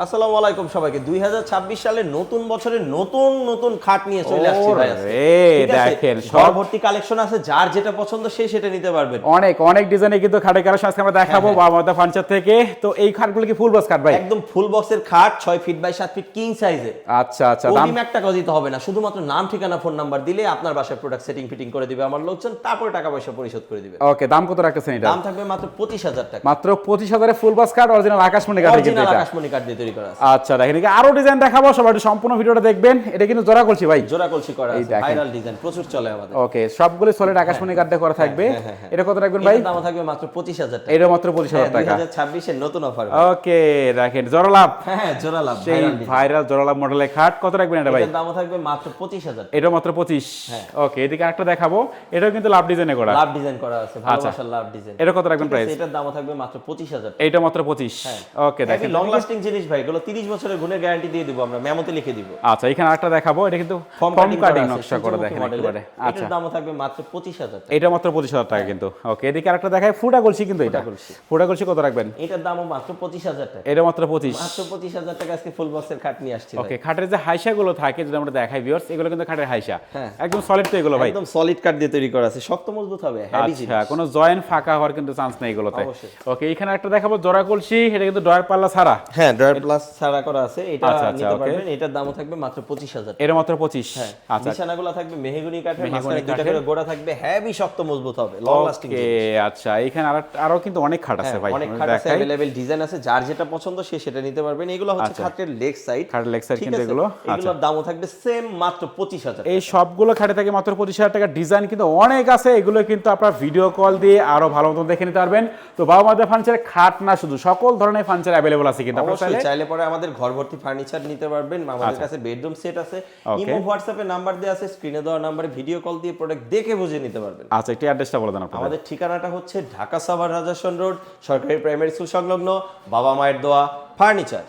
আসসালামু আলাইকুম সবাইকে 2026 সালের নতুন বছরের নতুন নতুন খাট নিয়ে চলে আসছি ভাই আজকে। ঠিক আছে? দেখেন সব ভর্তি কালেকশন আছে, যার যেটা পছন্দ সে সেটা নিতে পারবেন। অনেক অনেক ডিজাইনে কিন্তু খাটের কালেকশন আজকে আমরা দেখাবো বাবা ফার্নিচার থেকে। তো এই খাটগুলো কি ফুল বক্স খাট ভাই? একদম ফুল বক্সের খাট 6 ফিট বাই 7 ফিট কিং সাইজে। আচ্ছা আচ্ছা, দাম অগ্রিম 1 টাকা দিতে হবে না, শুধুমাত্র নাম ঠিকানা ফোন নাম্বার দিলে আপনার বাসায় প্রোডাক্ট সেটিং ফিটিং করে দিবে আমার লোকজন, তারপরে টাকা পয়সা পরিশোধ করে দিবে। ওকে, দাম কত রাখতেছেন এটা? দাম থাকবে মাত্র 25000 টাকা। মাত্র 25000 এ ফুল বক্স খাট অরিজিনাল আকাশমণি কাঠের কিন্তু অরিজিনাল এটা। আকাশমণি কাঠ দিয়ে তৈরি করা আছে। আচ্ছা, দেখেন কি আরো ডিজাইন দেখাবো, সবাই একটু সম্পূর্ণ ভিডিওটা দেখবেন। এটা কিন্তু জোড়া করছি ভাই, জোড়া কলসি করা এই আছে, দেখেন। ভাইরাল ডিজাইন প্রচুর চলে আমাদের। ওকে, সবগুলো সলিড আকাশমণি কাঠ দিয়ে করা থাকবে। এটা কত রাখবেন ভাই? এটার দাম থাকবে মাত্র 25000 টাকা। এটা মাত্র 25000 টাকা। 2026 এর নতুন অফার। ওকে, দেখেন জোড়া লাভ। হ্যাঁ, জোড়া লাভ সেই ভাইরাল জোড়া লাভ মডেলের খাট কত রাখবেন এটা ভাই? এটার দাম থাকবে মাত্র 25000 টাকা। এটা মাত্র 25। ওকে, এদিকে আরেকটা দেখাবো, এটাও কিন্তু লাভ ডিজাইনে করা। লাভ ডিজাইন করা আছে, ভালোবাসার লাভ ডিজাইন। এটা কত রাখবেন প্রাইস? এটার দাম থাকবে মাত্র 25000 টাকা। এটা মাত্র 25। ওকে, দেখেন লং লাস্টিং জিনিস ভাই, এগুলো 30 বছরের গুণের গ্যারান্টি দিয়ে দিব আমরা, মেমোতে লিখে দিব। আচ্ছা, এখানে আরেকটা দেখাবো, এটা কিন্তু ফর্ম কাটিং নকশা করা, দেখেন একেবারে। আচ্ছা, এটার দাম থাকবে মাত্র 25000 টাকা। এটা মাত্র 25000 টাকা কিন্তু। ওকে, এদিকে আরেকটা দেখাই, ফুটা কলসি কিন্তু এটা। ফুটা কলসি কত রাখবেন? এটার দামও মাত্র 25000 টাকা। এটা মাত্র 25। মাত্র 25000 টাকা আজকে ফুল বক্সের খাট নিয়ে আসছি ভাই। ওকে, খাটের যে হাইসা গুলো থাকে যদি আমরা দেখাই ভিউয়ার্স, এগুলো কিন্তু খাটের হাইসা একদম সলিড তো এগুলো ভাই। একদম সলিড কাঠ দিয়ে তৈরি করা আছে, শক্ত মজবুত হবে, হেভি জিনিস। আচ্ছা, কোনো জয়েন্ট ফাঁকা হওয়ার কিন্তু চান্স নেই এগুলোতে। অবশ্যই। ওকে, এখানে একটা দেখাবো জোড়া কলসি, এটা কিন্তু ডয়ার পাল্লা ছাড়া। হ্যাঁ, ড্রয়ার প্লাস ছাড়া করা আছে, এটা আচ্ছা, আচ্ছা, নিতে ওকে। পারবেন। এটার দামও থাকবে মাত্র 25000 টাকা। এটা মাত্র 25। আচ্ছা, বিছানাগুলো থাকবে মেহগনি কাঠের, মেহগনি মাঝখানে দুইটা কাঠের। করে গোড়া থাকবে, হেভি শক্ত মজবুত হবে, লং লাস্টিং। ওকে, আচ্ছা, এখানে আরো কিন্তু অনেক খাট আছে ভাই, অনেক খাট আছে, দেখাই। अवेलेबल ডিজাইন আছে, যার যেটা পছন্দ সে সেটা নিতে পারবেন। এগুলো হচ্ছে খাটের লেগ সাইড। খাটের লেগ সাইড কিন্তু এগুলো। এগুলোর দামও থাকবে সেম মাত্র 25000 এই সবগুলো খাটে থাকে মাত্র 25000 টাকা। ডিজাইন কিন্তু অনেক আছে, এগুলো কিন্তু আপনারা ভিডিও কল দিয়ে আরো ভালো মতো দেখে নিতে পারবেন। তো বাবা মাদের ফার্নিচার খাট না, শুধু সকল ধরনের ফার্নিচার अवेलेबल আছে কিন্তু আপনারা অবশ্যই চাইলে পরে আমাদের ঘর ভর্তি ফার্নিচার নিতে পারবেন। আমাদের কাছে বেডরুম সেট আছে, ইমো হোয়াটসঅ্যাপে নাম্বার দেওয়া আছে, স্ক্রিনে দেওয়া নাম্বারে ভিডিও কল দিয়ে প্রোডাক্ট দেখে বুঝে নিতে পারবেন। আচ্ছা, একটু অ্যাড্রেসটা বলে দেন আপনারা। আমাদের ঠিকানাটা হচ্ছে ঢাকা সাভার রাজাসন রোড, সরকারি প্রাইমারি স্কুল সংলগ্ন, বাবা মায়ের দোয়া ফার্নিচার।